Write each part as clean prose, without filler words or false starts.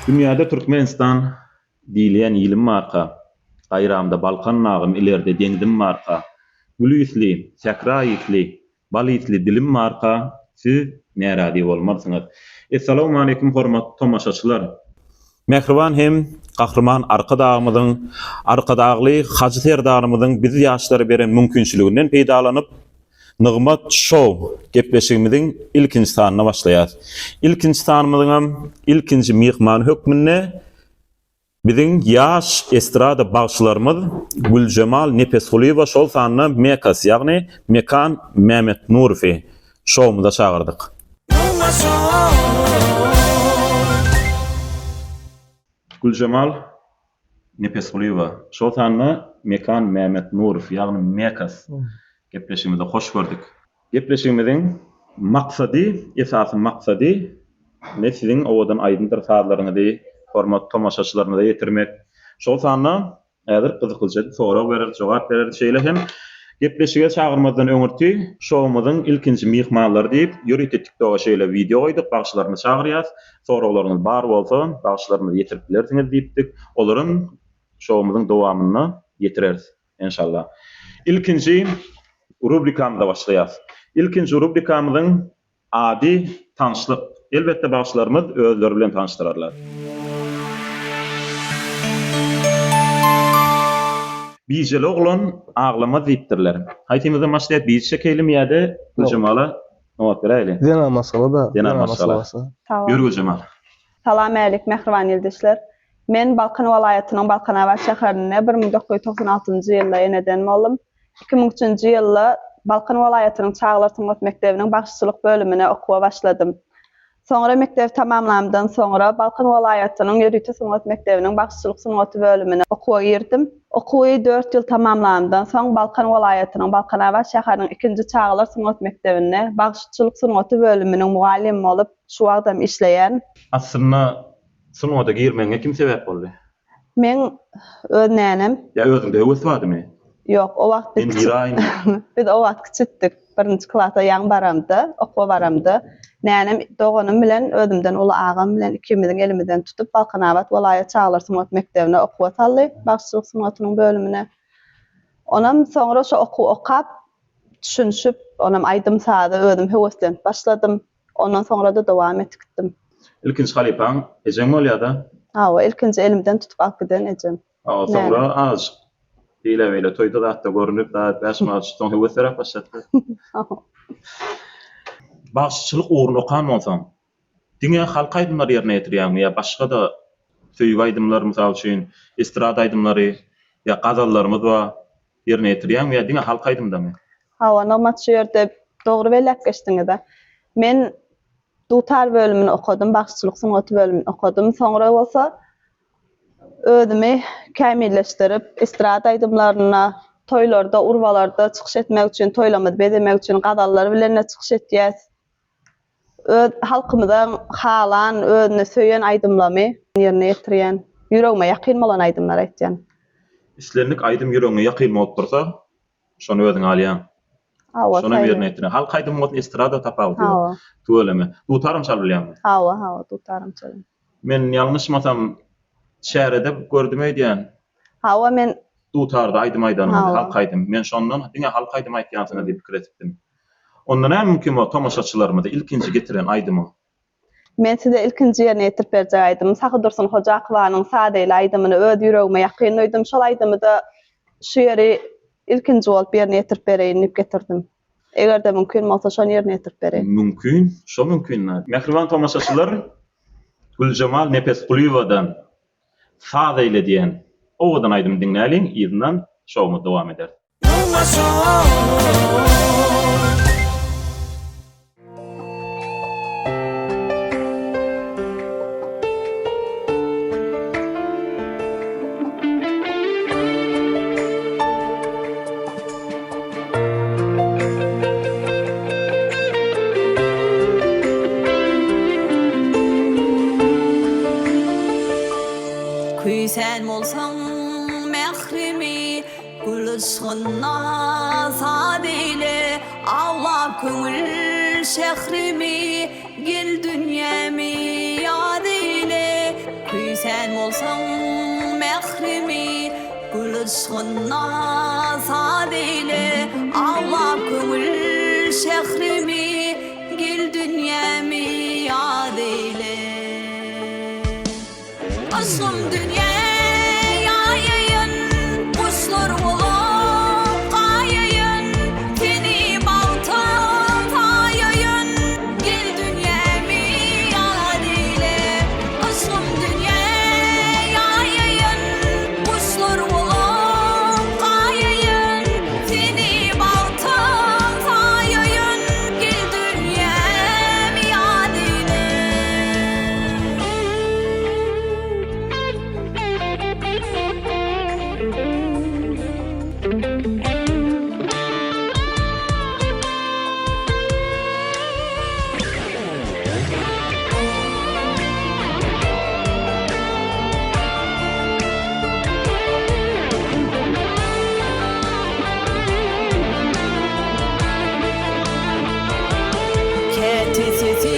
Dünyada Türkmenistan diýilen ýylyň marka, gaýramda Balkan nagym ilerde denizim marka, gülüýsli, sakra ýitli, bal ýitli dilim marka, siz närädi bolmarsyňyz. Assalamu alaykum hormatly tomaşaçylar. Mehriban hem gahrman arkadağımyzyň, arkadagly hajy serdarymyzyň bizi ýaşlary beren mümkinçiliginden peýdalanyp Nygmat Show gepleşigimiziň ilkinji sanyna başlaýar. İlkinji sanymyzyň ilkinji mihman hökmünde biziň ýaş estrada bagçylarymyz Güljemal Nepesgulyeva şol sanyna Mekas ýagny Mekan Mehmet Nurowy şowmyza çagyrdyk. Güljemal Nepesgulyeva şol sanyna Mekan Mehmet Nurowy ýagny Mekas gepleşigimizde hoş gördük. Gepleşigimiziň maksady, esasy maksady siziň owadan aýdyndyr saatlaryňyzy hormatly tomaşaçylaryňyza ýetirmek. Şol sanyna häzir gyzyklyja sorak berer, jogap berer şeýle hem gepleşige çagyrmazdan öňürti şowumyzyň ilkinji mihmanlary diýip ýöret TikTok'a şeýle video goýduk, bagçylaryny çagyrýas. Soraklaryňyz bar bolsa, bagçylaryňyzy ýetirip bilersiňiz diýipdik. Olaryň şowumyzyň dowamyny ýetireriz inşallah. İlkinji rubrikamda başlaýas. İlkinji rubrikamyzyň ady tanışlyk. Elbetde bagçylarymyz özleri bilen tanıştyrarlar. Bijeli oglan aglama diýipdirler. Haýtymyzda başlaýat bijçe kelim ýa-da Gülgemala nowat beräýli. Dena masala da. Dena masala. Ýürgü Jemal. Salam alyk mehriban ýurtdaşlar. Men Balkan welaýatynyň Balkanawat şäherinde 1996-njy ýylda eneden boldum. 2003-nji ýylda Balkan welaýatynyň Çağlar Tüňlet Mekdebiniň başçylyk bölümine okuwa başladym. Soňra mektep tamamlandan soňra Balkan welaýatynyň Ýörüýte Tüňlet Mekdebiniň başçylyk synaty bölümine okuwa girdim. Okuwy 4 ýyl tamamlandan soň Balkan welaýatynyň Balkanawat şäheriniň 2-nji Çağlar Tüňlet Mekdebinde başçylyk synaty bölüminiň mugallim bolup şu wagtda işleýän. Aslynda synata girmeňe kim sebäp boldy? Men öz nänem. Ya özüňde öwes bardymy? Yok, o wagt biz o wagt kiçikdik. 1-nji klasa ýaň baramdy, okuwa baramdy. Nänem doganym bilen özümden uly agam bilen ikimiziň elimizden tutup Balkanawat welaýat Çağlar Tüňlet Mekdebine okuwa saldy, başçylyk synatynyň bölümine. Onam soňra şu okap düşünşip, onam aýdym sady özüm heweslenip başladym. Ondan soňra da dowam etdim. İlkinji halipaň ejem bolýardy. Ha, ilkinji elimden tutup alyp giden ejem. Soňra az Beýle toýda da hatda görünip da 5 maç soň heweslerek başlatdy. Başçylyk uğruna okan bolsaň, diňe halk aýdymlary ýerine ýetirýärmi ýa başga da söýgü aýdymlar mysal üçin estrada aýdymlary ýa gazallarymyz bar ýerine ýetirýärmi ýa diňe halk aýdymdamy? Ha, normat şu ýerde dogry belläp geçdiňizde. Men dutar bölümini okudum, başçylyk synaty bölümini okudum. Soňra bolsa özümi kämilleşdirip estrada aýdymlaryna, toýlarda, urwalarda çykyş etmek üçin, toýlamady bedemek üçin gazallar bilen çykyş etýäs. Öz halkymyzyň halan, özüne söýen aýdymlamy ýerine ýetirýän, ýüregime ýakyn bolan aýdymlar aýtýan. Islenlik aýdym ýüregiňe ýakyn bolup dursa, şonu özüň alýan. Şonu ýerine ýetirýän. Halk aýdym bolsa estrada tapawdy. Tuğlemy. Dutarym çal bilýärmi? Ha, dutarym çal. Men ýalňyşmasam şäherde gördüm eýdýän. Ha, men dutarda aýdym halk aýdym. Men şondan diňe halk aýdym aýtýansyna diýip pikir etdim. Ondan hem mümkin bu tomaşaçylarymyza ilkinji getiren aýdymy. Men size ilkinji ýerine ýetirip berjäýdim. Sahy Dursun Hoja Akybaňyň sadeýle aýdymyny öz ýüregime ýakynlaýdym. Şol aýdymyda şu ýeri ilkinji bolup ýerine ýetirip bereýin diýip getirdim. Egerde mümkin bolsa şol ýerine ýetirip bereýin. Mümkin, şo mümkin. Mehriban tomaşaçylar, Güljemal Nepesgulyewadan sadeýle diýen owadan aýdym diňläliň, ýerden şowmy dowam eder. Sen bolsaň mehrimi gülüşgünna sadeyle awlap köňül şehrimi gel dünyamy ýad eyle Sen bolsaň mehrimi gülüşgünna sadeyle Allah köngül şehrimi gel dünyami yad eyle Aşkım dünyaya yayın kuşlar olup kayayın seni baltan tayayın gel dünyami yad eyle Aşkım dünyaya yayın kuşlar olup kayayın seni baltan tayayın gel dünyami yad eyle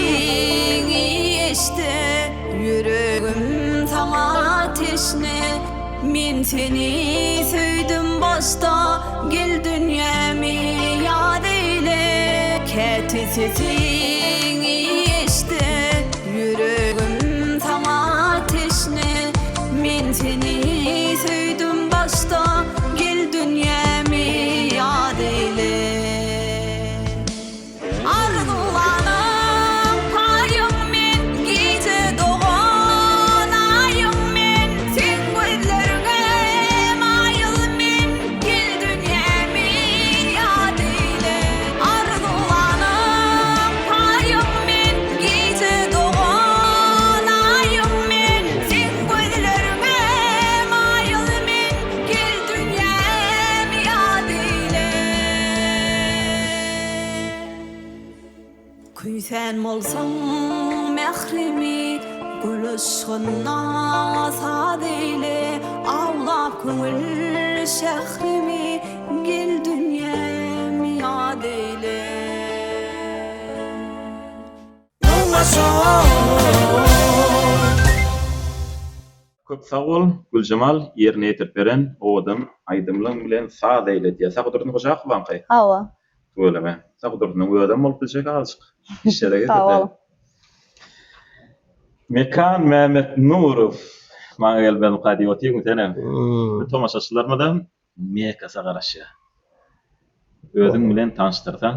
Ketesini işte yüreğim sana teşne Min seni söydüm başta gel dünyami yad eyle Ketesini işte yüreğim sana teşne Min seni söydüm başta gel dünyami yad eyle Arzulanım payım men gece doğan ayım men sen gözlerine mayıl men gel dünyami yad eyle Arzulanım payım men gece doğan ayım men sen gözlerine mayıl men gel dünyami yad eyle Küysen bolsaň mehrimi gülüşgünna sadeyle Awlap köngül şehrimi gel dünyami yad eyle Köp sag bol, Güljemal ýerine ýetip beren owadan aýdymlyň bilen saz eýledi. Sagdurdyň goşak bankay. Hawa. Öyleme. Sagdurdyň öýdem bolup biljek azjyk. İşlere Sağ getirdi. ol. Mekan Mehmet Nurov. Maňa gelben qadi otyň tenem. Tomaşaçylarymdan Mekasa garaşy. Özüň bilen tanıştyrsaň.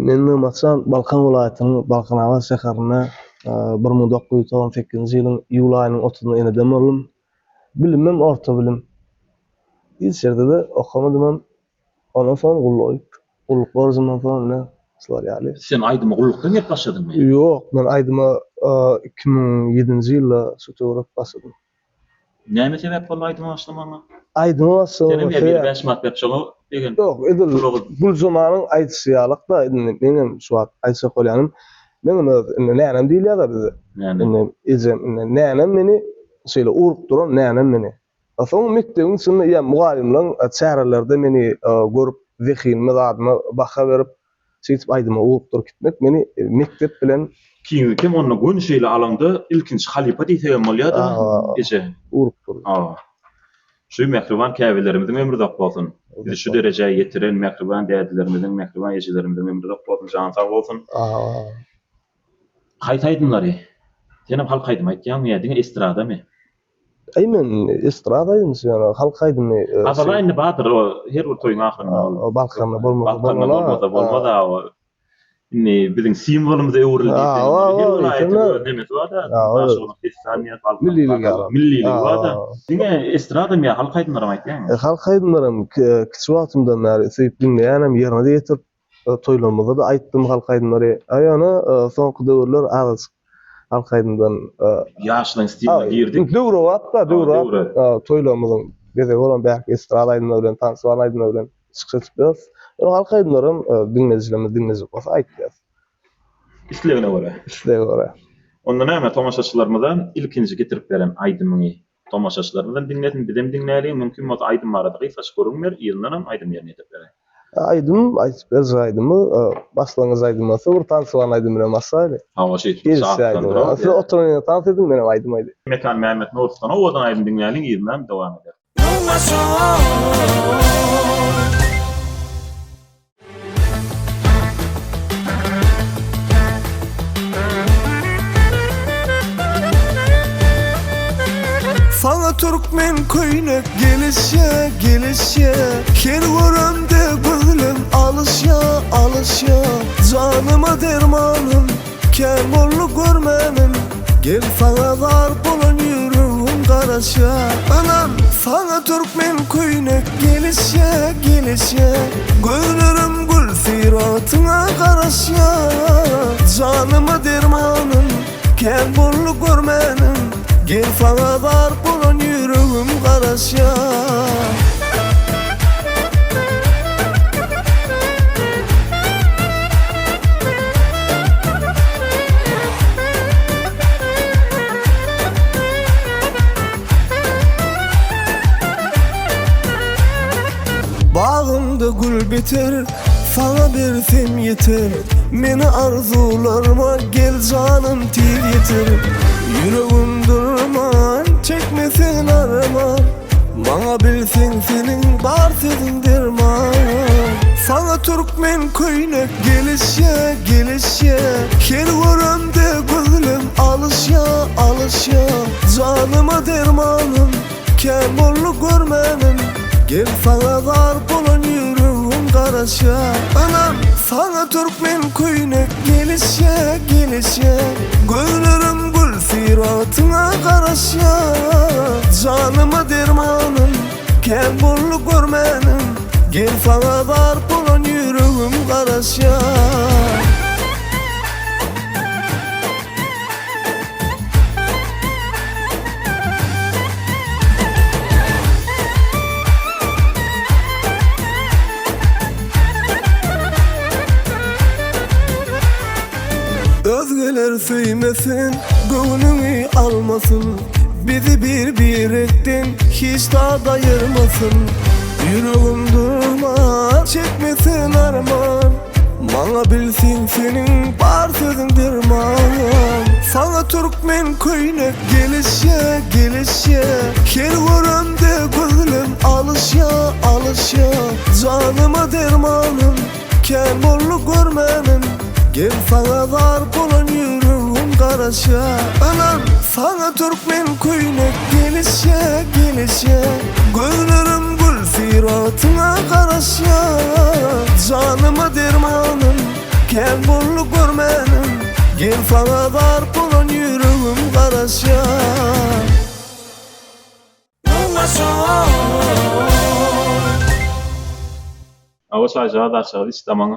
Men Nurmatsan Balkan welaýatynyň Balkanawaz şäherine 1998-nji ýylyň iýul aýynyň 30-yna enedem boldum. Bilimim orta bilim. Hiç ýerde de okamadym. Ondan soň gulluk borzundan soň ne şular ýaly. Sen aýdymy gullukdan gep başladyňmy? Ýok, men aýdyma 2007-nji ýylda suturat başladym. Näme sebäp boldy aýdymy başlamaňa? Aýdyma Senem başladym. bir beş mat ýapşagy degen. Ýok, edil bu zamanyň aýtysýalyk da meňem şu wagt aýtsa bolýanym. Meňem nänem diýilýär da bize. Yani Nänem meni şeýle urup duran nänem meni. Aslında mektebiň içinde ýa mugallimlaň çärelerde meni görüp zehinime zadyma baha berip şeýtip aýdyma urup durup gitmek meni mektep bilen kim onu gün şeýle alanda ilkinç halifa diýsem bolýar da. Gece urup durup. Şu mehriban käbilerimizin ömrüde bolsun. Bizi şu derejeye getiren mehriban dädilerimizin, mehriban ýeşilerimizin ömrüde bolsun, jan sag bolsun. Haýt aýdymlary. Senem halk aýdym aýtýan ýa-da estradamy? Aymen estradayım yani halk aydın Azalayny badyr o her bir toyun ahyrynda. Balkanda bolmada o. Ne bizim simvolumuz öwrildi. Demek var da. Millilik var da. Dine estrada mı halk aydınlarım aýtýan? Halk aydınlarım kiçik wagtymdan bäri söýüp dinleýänem ýerine ýetip toýlamada da aýtdym halk aydınlary. Aýana soňky döwürler agys halk aydyndan ýaşlyň stiline girdik. Döwür wagtda döwür toýlamyň beze bolan bäki estrada aydynlar bilen tansywan aydynlar bilen çykyp halk aydınlarym dinlejik bolsa aýtdylar. İslegine göre. Onda näme tomaşaçylarymyzdan ilkinji getirip beren aýdymyny tomaşaçylarymyzdan dinledin, bizem dinläýän mümkin bolsa aýdym barada gysgaç görünmer, ýylnaram aýdym ýerine ýetip beren. Aydym, Aysberg aydymy, başlangyç aydymasa bir tansylan aydym bilen başlaýdy. Hawa şey. Gelsi aydym. Siz oturan tans edin menem aydym aýdy. Mekan Mehmet Nuruf'tan owadan aydın dinleýän ýerinden dowam eder. Sana Türkmen köýnek gelişe her görümde gönlüm alışya Canıma dermanım kär bollu görmenim Gel sana dar bolan yüreğim garaşa Anam sana Türkmen köýnek gelişe Gönlüm gül firatına garaşa Canıma dermanım kär bollu görmenim Gel sana dar bolan yüreğim garaşa Bağımda gül biter, sana bersim yeter Meni arzularıma gel canım til yeter Yüreğim durman, çekmesin arman Bana bilsin senin bar sözün derman Sana Türkmen köýnek gelişe Her görümde gönlüm alışya Canıma dermanım, kär bollu görmenim Gel sana dar bolan yüreğim garaşa Anam sana Türkmen köýnek gelişe Gönlüm gül firatına garaşa Canıma dermanım kär bollu görmenim Gel sana dar bolan yüreğim garaşa Özgeler söymesin, gönlünü almasın Bizi bir ettin, hiç daha dayırmasın Yüreğim durma, çekmesin arman Bana bilsin senin bar sözün derman Sana Türkmen köýnek gelişe Her görümde gönlüm alışya Canıma dermanım, kär bollu görmenim Gel sana dar bolan yüreğim garaşa Anam sana Türkmen köýnek gelişe Gönlüm gül firatına garaşa Canıma dermanım kär bollu görmenim Gel sana dar bolan yüreğim garaşa Hawa şaýjaga daşagy istamaňy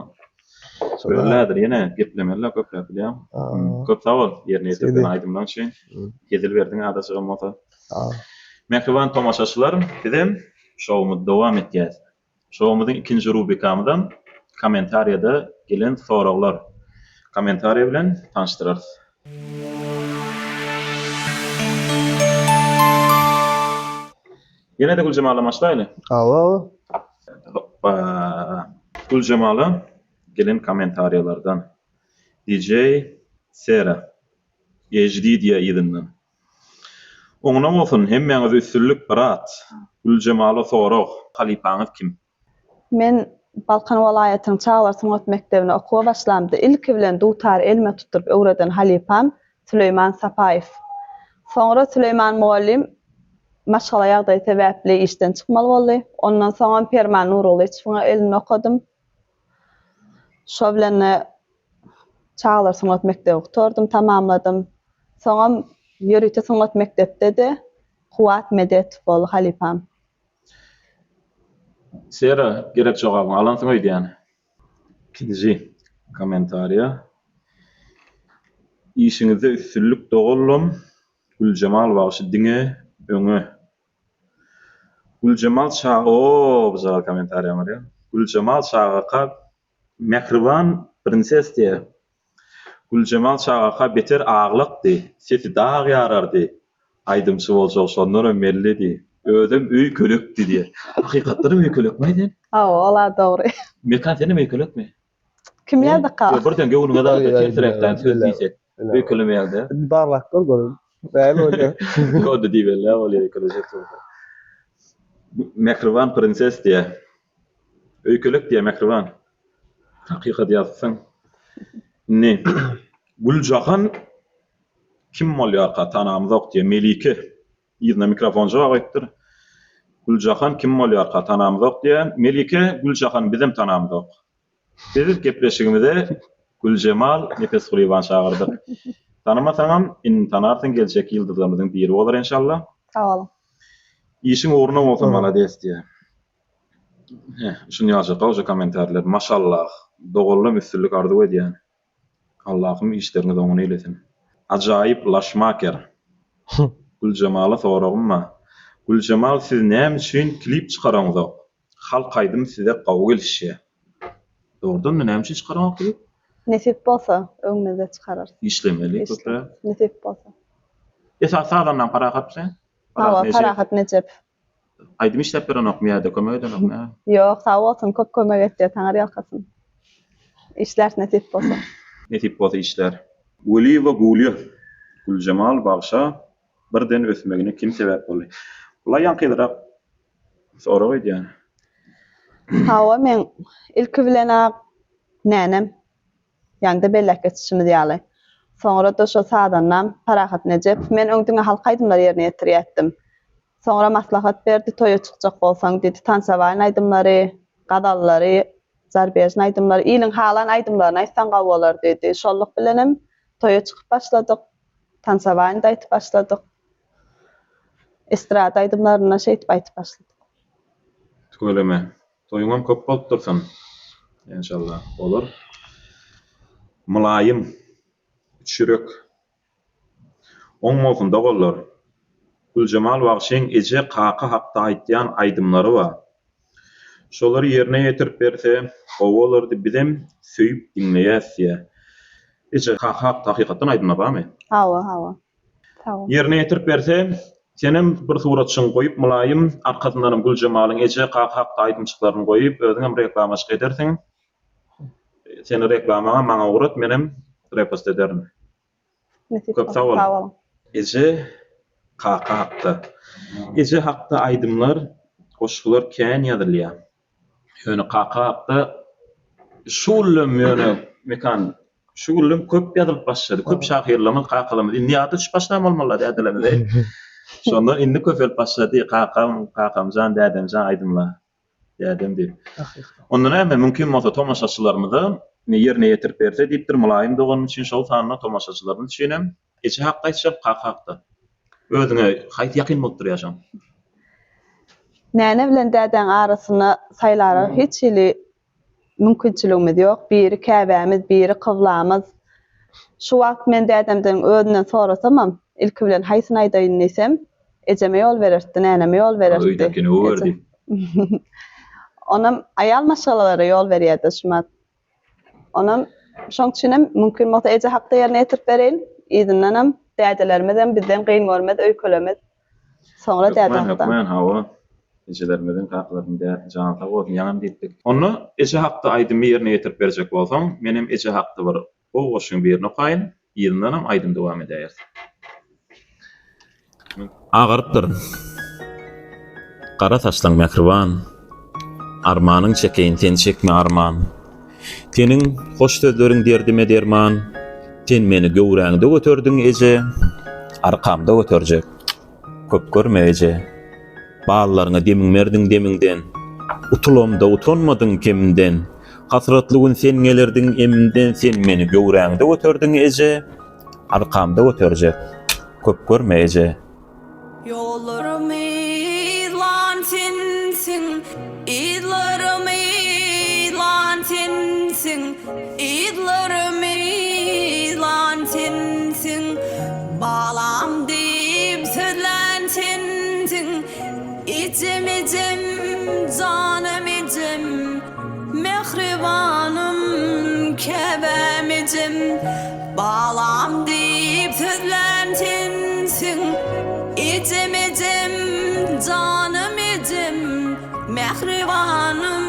söyledir ýene geplemeler köpläp bilýär. Köp sag bol ýerine ýetirdiň aýdymdan şeň. Gedil berdiň adaşyga mota. Mehriban tomaşaçylar, bizim şowumyz dowam etýär. Şowumyzyň ikinji rubrikamydan kommentariýada gelen soraglar. Kommentariýa bilen tanıştyrarys. Ýene-de Güljemal'a başlaýly. Awa. Güljemal'a gelen kommentariyalardan DJ Sera Ejdidiya ýygynyň. Oňuna bolsun hemmeňiz üstünlük birat. Güljemal'a sorag, halipaňyz kim? Men Balkan welaýatynyň Çağlar Sanat Mekdebine okuwa başlamdy. Ilki bilen dutar elme tutup öwreden halipam Süleyman Sapaýew. Soňra Süleyman muallim maşgala ýagdaý sebäpli işden çykmaly boldy. Ondan soň Perman Nuroviç şuna elini okudum. Şo bilen Çağlar Sanat Mekdebi okutordum, tamamladım. Soňra Ýörüýte Sanat Mekdepde de Kuwat Medet bol halipam. Sera gerek jogabyň alansyň öýdi ýani. İkinji kommentariýa. İşiňizde üstünlük dogullum. Güljemal bagşy diňe öňe. Güljemal çağı bizal kommentariýa var ýa. Güljemal çağa mehriban prinses diýe. Güljemal çağa beter aglyqdy. Sesi dağ ýarardy. Aýdymçy bolsa şondan ömerlidi. Ödüm üý kölekdi diýer. Hakykatda üý kölek mi diýen? Ola doğru. Mekan seni öykülük mi? Kim yazdı ka? Birden gowluňa da Ay, ay, tersirekden söz billahi. diýsek. Billahi. Öykülemeýärdi. Barlaklar görün. Näme bolýar? Kod diýberler, ol öykülecek. Mehriban prinses diýe. Öykülük diýe mehriban. Hakykat ýazsaň. Ne? Güljahan kim bolýar ka tanamyzok diýe Melike. Ýerine mikrofon jogap aýtdyr. Güljahan kim bolýar ka tanamyzok diýe Melike Güljahan bizim tanamyzok. Biz gepleşigimizde Güljemal Nefes Gulyban çağırdyk. Tanamasaňam in tanarsyň geljek ýyldızlarymyzyň biri bolar inşallah. Sağ olun. İşin uğruna bolsa malades diye. Şunu ýazjak, oja komentarlar. Maşallah, dogully müsürlük ardy edýän. Allah'ım işlerini doňuny eylesin. Ajaýyp Laşmaker. Güljemal'a soragymma. Güljemal siz näme üçin klip çykaraňyz? Halk aýdym size gawy gelişi. Doğrudan näme üçin çykaraňyz klip? Nesip bolsa öňüňizde çykarar. İşlemeli köpler. Nesip bolsa. Esas adamdan para kapsa? Hawa parahat necep. Aýdym işlep beren okmaýardy, kömekden okmaýar. Yok, sağ olsun, köp kömek etdi, taňar ýalkasyn. İşler nesip bolsa. Ne tip bolsa işler. Guli we Gulya. Güljemal bagşa birden ösmegine kim sebäp boldy? Bular ýankydyrak sorag edýän. Hawa men ilk bilen nänem ýa-da bellek geçişimiz ýaly. Soňra da şo sadanam parahat necep men öňdüňe halk aýdymlar ýerine ýetirýärdim. Soňra maslahat berdi, toýa çykjak bolsaň dedi, tansawaň aýdymlary, gadallary, zarbeýän aýdymlary, ýylyň halan aýdymlaryny aýtsaň gawy bolar dedi. Şollyk bilenem toýa çykyp başladyk. Tansawaň da aýtyp başladyk. Estrada aýdymlaryna şeýtip aýtyp başladyk. Söyleme. Toýuňam köp bolup dursun. İnşallah olur. Mulayim. Çürük. Oň bolsun dogullar. Güljemal wagşyň eje qaqa haqda aýtýan aýdymlary bar. Şolary ýerine ýetirip berse, o bolardy bizem söýüp dinleýäsýä. Eje qaqa haqda hakykatdan aýdymlar barmy? Hawa. Tamam. Ýerine ýetirip berse, senem bir suratçyň goýup mulayim arkasyndan Güljemalyň eje qaqa haqda aýdymçyklaryny goýup özüňem reklamaşyk edersiň. Seni reklamaňa maňa urat, menem repost ederim. Nesip Köp sağ ol. Eje qaqa haqda. Eje haqda aýdymlar, goşgular kän ýazylýar. Ýöne qaqa haqda şullum ýöne mekan şullum köp ýazylyp başlady. Köp şahyrlamy qaqalamy. Indi ýaty düş başlamy bolmaly dädilemde. Şondan indi köp başlady qaqamjan dädemjan aýdymlar. Dädem diýip. Ondan hem mümkin bolsa tomaşaçylarymyzy ýerine ýetirip berse diýipdir mulayim dogan üçin şol sanyna tomaşaçylaryny düşünem. Eje haqda aýtjak qaqa haqda. Özüňe haýt ýakyn bolup durýaşaň. Näne bilen däden arasyna saýlary hiç ili mümkinçiligimiz ýok. Biri käbämiz, biri kıvlamız. Şu wagt men dädemden özünden sorasamam, ilk bilen haýsyny aýdaýyn desem, ejeme ýol bererdi, näme ýol bererdi. Öýdekini öwerdi. Onam aýal maşgalalary ýol berýärdi şumat. Onam şoň üçinem mümkin bolsa eje haqda ýerine ýetirip bereýin. Ýa-da dädelerimizden bizden gyn görmez, öýkelemet. Soňra däden haqda. Men hawa ejelermeden qaqlaryny däden jana sag bolsun ýanam diýdik. Onu eje haqda aýdymy ýerine ýetirip berjek bolsaň, menem eje haqda bir o goşuň birini okaýyn, ýylyndanam aýdym dowam edýär. Agarypdyr. Qara saçlaň mehriban. Armanyň çekeýin sen çekme arman. Teniň hoş sözleriň derdime derman. Sen meni göwräňde götürdüň eje, arkamda götürjek. Köp görme eje. Bağlaryňa demiň merdiň demiňden. Utulamda utanmadyň kemden. Hasratly gün sen gelerdiň emden, sen meni göwräňde götürdüň eje, arkamda götürjek. Köp görme eje. Yollarımı lantinsin, idlarımı lantinsin, idlarımı lantinsin. Bağlam deyip sözlentinsin, içim içim, canım içim, mehribanım, kebem içim. Bağlam deyip sözlentinsin, İçim içim, canım içim, mehribanım,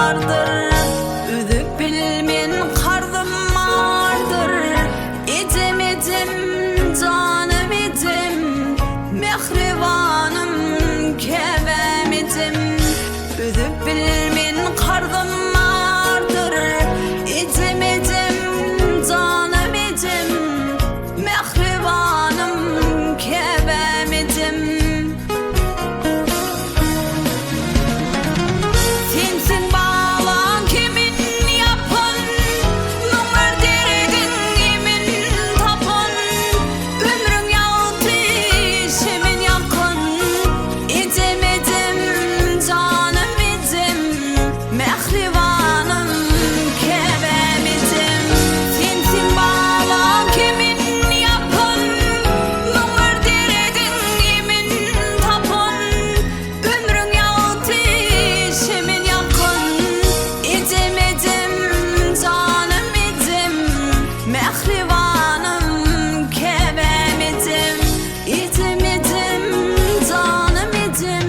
vardır. Üdüp bilmen kardım vardır. Edim edim canım edim, mehribanım kebem edim. Üdüp bilmen kardım vardır. Edim edim canım edim, mehribanım kebem edim. Sensin bağlan kimin yapın, numar deregin emin tapın. Ömrün yaltı şemin yakın, edemedim canım edim, mehribanım kebem edim. Sensin bağlan kimin yapın, numar deregin emin tapın. Ömrün yaltı şemin yakın, edemedim canım edim, mehribanım kebem edim. Edemedim canım edim,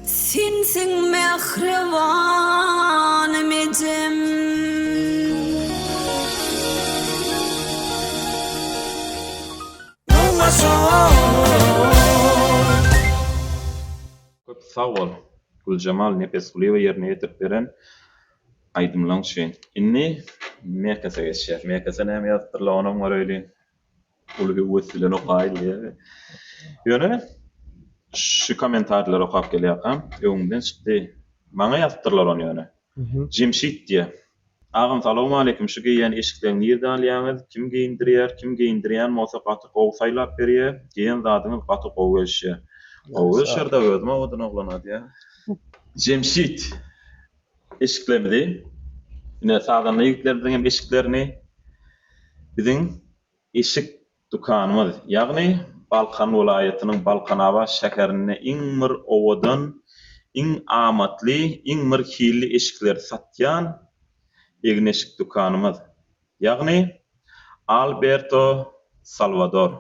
sensin mehribanım edim. Köp sağ ol. Gülcemal Nepesguliýa ýerine ýetirip beren aýdymlaň şeň. Inni Mekase geçýär. Mekase näme ýazdyrylanam var öýle. Ulu wesilen okaýly. Ýöne şu komentarlar okap gelýär. Öňden çykdy. Maňa ýazdyrylan ýöne. Jimşit diye. Ağam salamu aleyküm. Şu giyen eşikden nirde alýaňyz? Kim giyindirýär? Kim giyindirýän bolsa gaty gowy saýlap berýär. Giyen zadyňyz gaty gowy gelýär. Gowy şerde özüme odan oglanady ýa. Jemşit eşiklemidi. Ine sağdan ýigitlerden hem eşiklerini biziň eşik dukanymyz. Ýagny Balkan welaýatynyň Balkanawa şäherine iň bir owadan iň amatly, iň bir hilli eşikler satýan egin eşik dukanymyz. Ýagny Alberto Salvador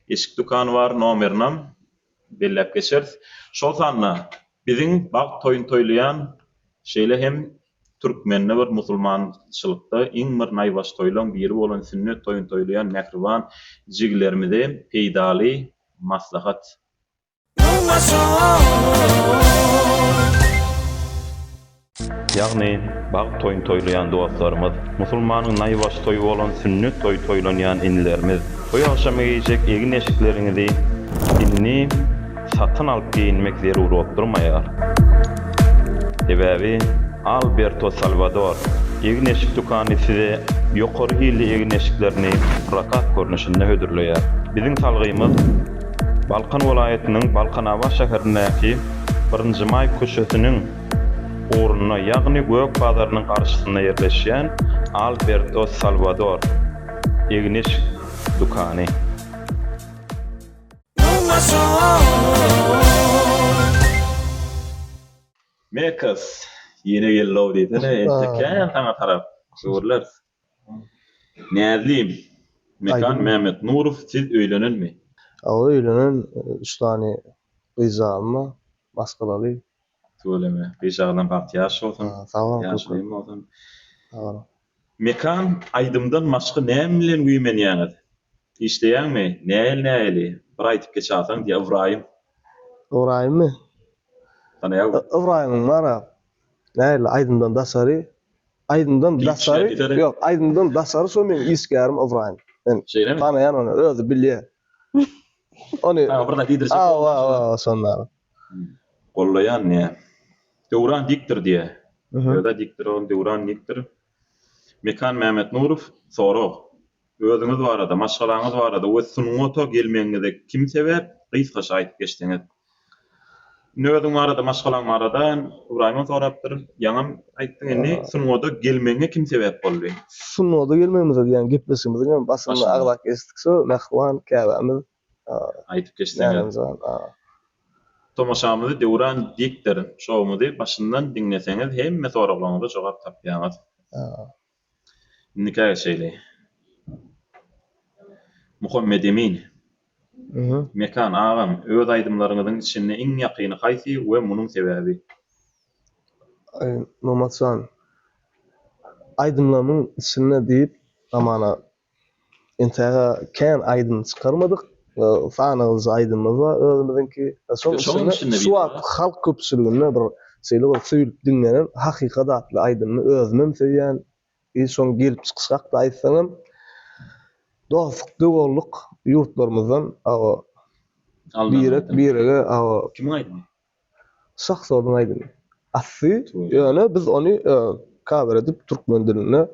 eşik dukany bar, nomernam belläp geçer. Şol sanna biziň bag toýun toýlayan şeýle hem türkmenne bir musulmançylykda iň bir naýbaş toýlan biri bolan sünnet toýun toýlayan mehriban jiglerimize peýdaly maslahat. Ýagny bag toýun toýlayan dostlarymyz, musulmanyň naýbaş toýu bolan sünnet toýu toýlanýan inlerimiz, toý akşamy giýjek egin eşikleriňizi inni satyn alyp giyinmek zerurot durmaýar. Sebäbi Alberto Salvador egin eşik dukany size ýokary hilli egin eşiklerini rakat görnüşinde hödürleýär. Biziň talgymyz Balkan welaýatynyň Balkanawa şäherindäki 1-nji May köşesiniň ornuna, ýagny Gök bazarynyň garşysynda ýerleşýän Alberto Salvador egin eşik dukany. Mekas yine geldi diýdi. Entekän taňa tarap şuurlar. Näzlim Mekan Mehmet Nurov siz öýlenenmi? Awa öýlenen 3 tane gyzalma baskalaly. Söyleme. Beşagdan bakt ýaş bolsun. Sağ ol. Ýaşlym bolsun. Sağ ol. Mekan aýdymdan başga näme bilen güýmenýäňiz? İşleýänmi? Näli? Bir aýtyp geçäsaň diýe Ibrahim. Ibrahimmi? Tanýaw. Ibrahim'in mara. Näle aýdymdan dasary? Aýdymdan dasary? Ýok, aýdymdan dasary şo men iskärim Ibrahim. Men Şeýlemi? tanýan onu özü bilýär. Ony Burada diýdirse. sonlar. Gollayan ne? Döwran diktir diye. Mhm. Öde diktir on döwran diktir. Mekan Mehmet Nurov sorag. Özüňiz barada, maşgalaňyz barada, we sunuňa gelmeňizde kim sebäp? Gysgaça aýtyp geçdiňiz. Nöwediň barada, maşgalaň barada Ibrahim sorapdyr. Ýaňam aýtdyň indi sunuňa gelmeňe kim sebäp boldy? Sunnoda gelmemiz diýen gepleşimiz diýen basynda aglak esdik so, mehwan käbämiz Aýtyp geçdiňiz. Tomaşamyzy döwran diktir şowmuzy başyndan dinleseňiz hemme soraklaryňyza jogap tapýaňyz. Nikah şeýle. Muhammed Emin. Mekan ağam öz aýdymlaryňyzyň içinde iň ýakyny haýsy we munyň sebäbi? Nomatsan aydınlamın içine deyip amana intaga kän aydın çıkarmadyk. Fanagız aydınmaz var. Özümüzdenki son Şoň içine içinde bir suwat var. halk köpçüligine bir şeýle bir söýülip dinlenen hakykat atly aydynny özümem söýýän soň gelip çyksak da aýtsaňam dostluk, döwürlük ýurtlarymyzdan birege Kim aýdym? Şahsodun aydın. Asy, yani biz onu kaber edip Türkmen diline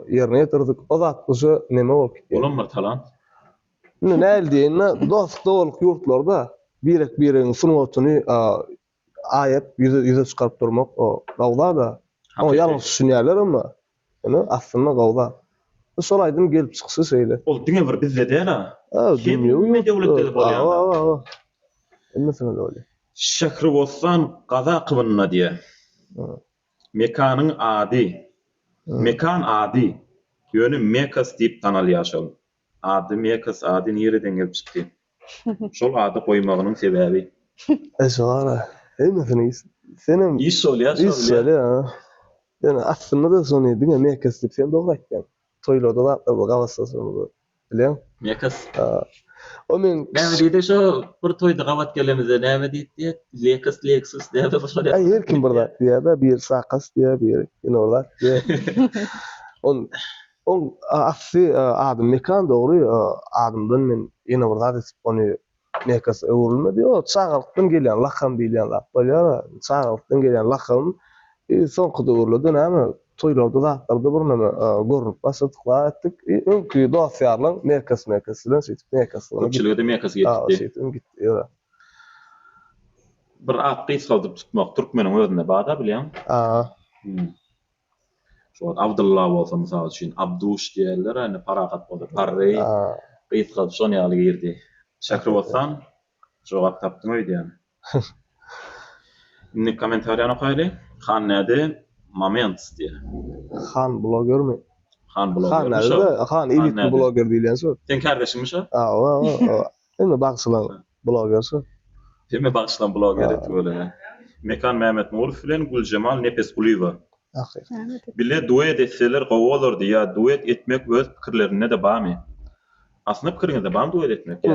yerine getirdik. O zat bize neme bolup gitdi. Olam bir talant. Näl diýende dostluk döwürlük ýurtlarda biregiň sunwatyny aýap ýüze çykaryp durmak o gawda da. Ama ýalňyz düşünýärler ama aslında gawda. Sol aydym gelip çyksa söýle. Ol diňe bir bizde däl ha. Kim devletde bolýar. Mesela öyle. Şäkri bolsan gaza kybynna diýe. Mekanyň ady. Mekan ady. Ýöne Mekas diýip tanalýaşal. Ady Mekas ady nereden gelip çykdy? Şol ady goýmagynyň sebäbi. Esara. Hemesini senem İş bolýar, İsrail ya. Yani aslında da sonu diňe Mekas diýip sen dogry aýtdın. Toýlarda da bu gawasasy bilen. Mekas. O men Näme diýdi şo bir toýda gawat gelemizde näme diýdi? Lekas leksus näme bolýar? ay her kim birde diýär bir saqas diýär bir orada. On asy adam mekan dogry adamdan men ýene bir zat onu Mekas öwrülmedi. O çağalykdan gelýän lakam diýilýän zat bolýar. Çağalykdan gelýän lakam soňky döwürlerde näme toýlarda da bir näme görüp basytyklar etdik. Öňkü dosýarlaň Mekas bilen şeýtip Mekas. Köpçüligi de Mekas getdi. Şeýtip gitdi. Ýa. Bir at qys galdyp tutmak Türkmeniň özüne bada bilýän. Şu Abdullah bolsa mysal üçin Abduş diýerler, ýani paragat boldy. Parry qys galyp şonu ýaly girdi. Şäkri bolsan jogap tapdyň öýdi ýani. Indi kommentariýany okaýly. Han näde? Moments diye. Han blogger mi? Han blogger. Han näde? Han elit blogger diýilýän söz. Sen kardeşimiz o? Indi bagsylan blogger söz. Deme başlan blogger etip öyle. Mekan Mehmet Nuruf bilen Gülcemal Nepesgulieva. Bile duet etseler gowolurdy ya duet etmek öz pikirlerine de bamy. Aslında pikiriňizde bam duet etmek.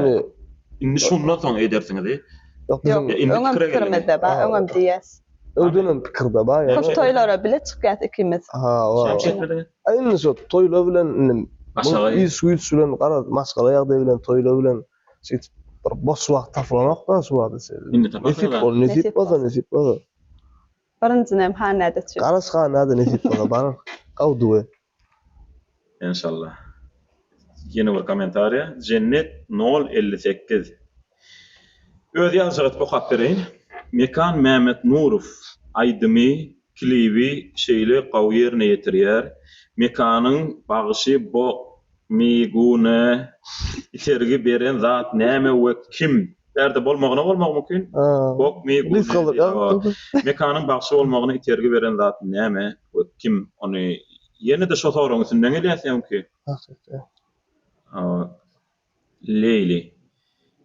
Indi şundan soň edersiňiz. Yok, öňem pikirmede ba, öňem diýes. Ödünün pikirde ba ýa. Hoş toýlara bile çykyat ikimiz. Indi şu toýla bilen is bilen gara maskala ýagdaý bilen toýla bilen şeýtip bir boş wagt tapalamak da şu wagtda sen. Indi tapaslar. Nesip bolsa. Birinjinem han näde çy. Garas näde nesip bolsa bar. Gawdy. İnşallah. Yeni bir komentariya. Cennet 058. Öz ýazygyt okap bereýin. Mekan Mehmet Nuruf aýdymy klibi şeýle gawy ýerine ýetirýär. Mekanyň bagyşy bo migune itergi beren zat näme we kim? Berde bolmagyna bolmak mümkin. Bok migune. Mekanyň bagyşy bolmagyna itergi beren zat näme we kim? Ony ýene de şo soragyň üstünden gelýärsiň ki. Leyli.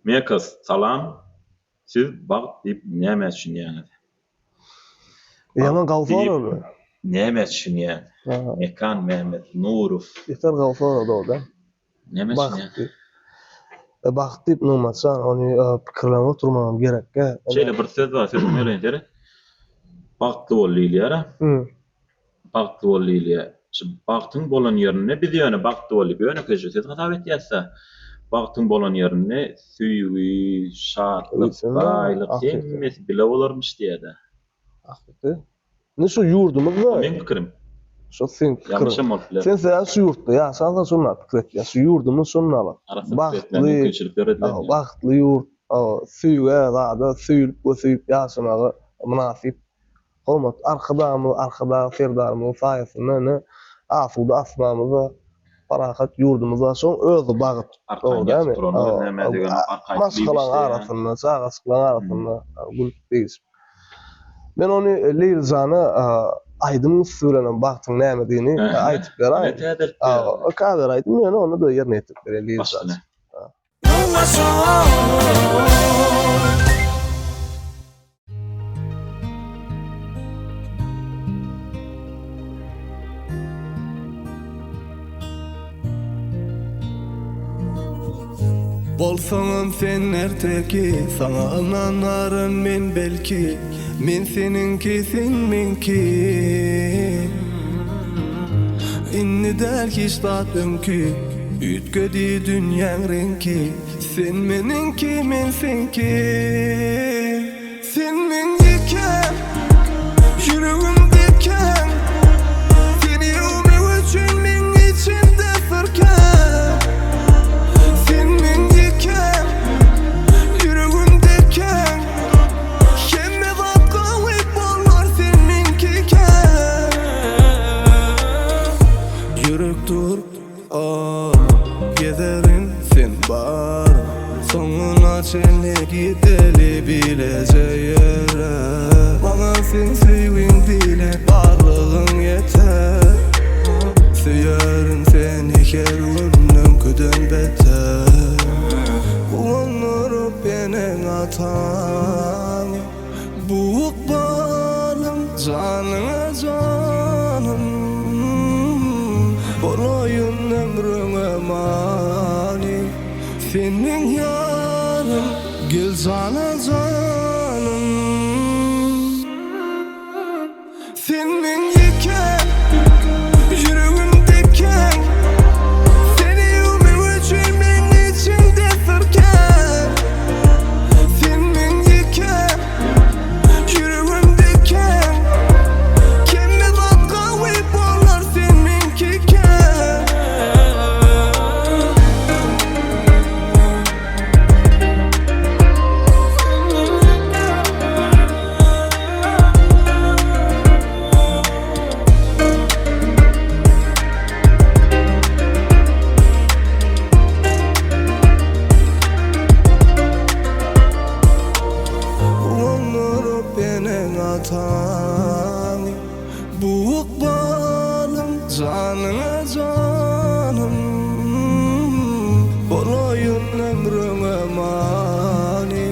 Mekas salam. Siz bak deyip näme düşünýäňiz? Yaman gawfar. Näme düşünýär? Mekan Mehmet Nuruf. Yeter gawfar da. Näme düşünýär? Bak deyip nomatsan onu pikirleme oturmam gerek. Şeýle bir söz bar, söz öýrenýär. Bagtly bol diýilýär. Bagtly bol diýilýär. Şu bagtyň bolan ýerine biz ýöne bagtly bolup ýöne köşesi hasap etýärse, bagtyň bolan ýerine süýgi, şatlyk, baýlyk hemmesi bile bolarmyş diýdi. Hakykatda. Ne şu ýurdumyzda? Men pikirim. Şu sen pikirim. Sen şu ýurtda ýa, sen da şonu pikir etýär. Şu ýurdumyň şonu alar. Bagtly ýurt, süýge, zada süýüp, süýüp ýaşamagy munasip. Hormat arkada ferdarmy, faýasyny, afuda asmamyzy parahat ýurdumyza şoň özü bagyt. Näme diýen arkadaşlar. Maskalan arasynda, çağasyklaň arasynda gülüp beýis. Men onu Leylzany aýdym sürenen bagtyň näme diýeni aýtyp beraýyn. O kader aýdym, men onu da ýerine ýetip berýän Leylzany. Bolsaňam sen erteki, sana ananarın men belki. Men seninki, sen menki. Inni del hiç ömkü, ütgödi dünyan renki. Sen meninki, men senki. Sen mendiken, yüreğimdeken. Seni ömrü üçün men içimde sırken. Sen mendiken, yüreğimdeken. Kemme vakka hep bollar sen menkiken. Yürek dur, giderin sen bar. Sonuna çenle gideli bileceğire. Bana sen sevin dile varlığın yeter. Seyerim seni her önüm küden beter. Kullanırıp benim atan. Bu balım canına canım. Bolayın ömrüne mani. Senin yarım gel sana canım. Senin yeken yüreğimdeken. Seni ömrü üçün men içimde sırken. Senin yeken yüreğimdeken. Kemme vakka hep bollar sen menkiken. Kullanırıp benim atan. Bu balım canına canım. Bolayın ömrüne mani.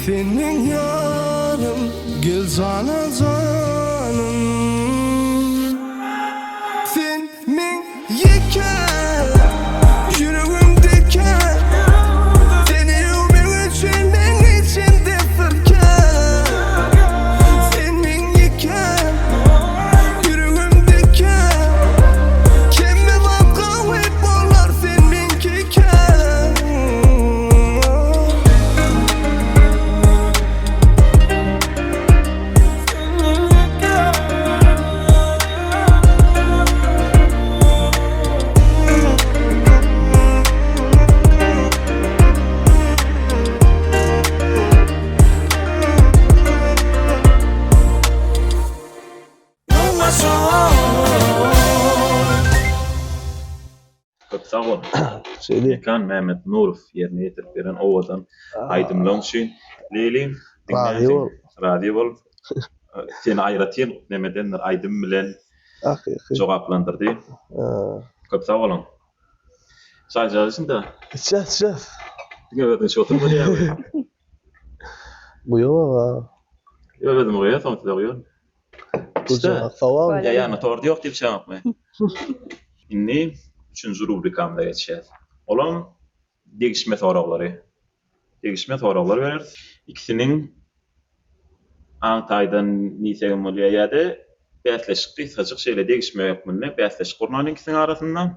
Senin yarım gel sana canım. Sen men yeken yüreğimdeken. Seni ömrü üçün men içimde sırken. Sen men yeken yüreğimdeken. Kemme vakka hep bollar sen menkiken. Köp sağ ol. Şeydi. Mekan Mehmet Nurov yerine yetirip beren owadan aydymlaň üçin Leyli Radio. radio bolup seni aýratýan nemedendir aydym bilen Akı. jogaplandyrdy. Köp sağ olun. Şaýjaýsyn da Çat. diňe şu oturmaly ýa. Bu yola. Ýöredim goýa soňra goýar. İşte. Sawal. Ya ýa tor ýok diýip şaňapmy. Inni 3-nji rubrikamda geçýär. Olam degişme soraglary. Degişme soraglary berer. İkisiniň Antaýdan nisegem bolýar ýa-da bäsleşik kysgaçyk şeýle degişme ýokmyny bäsleşik gurnan ikisiniň arasyndan.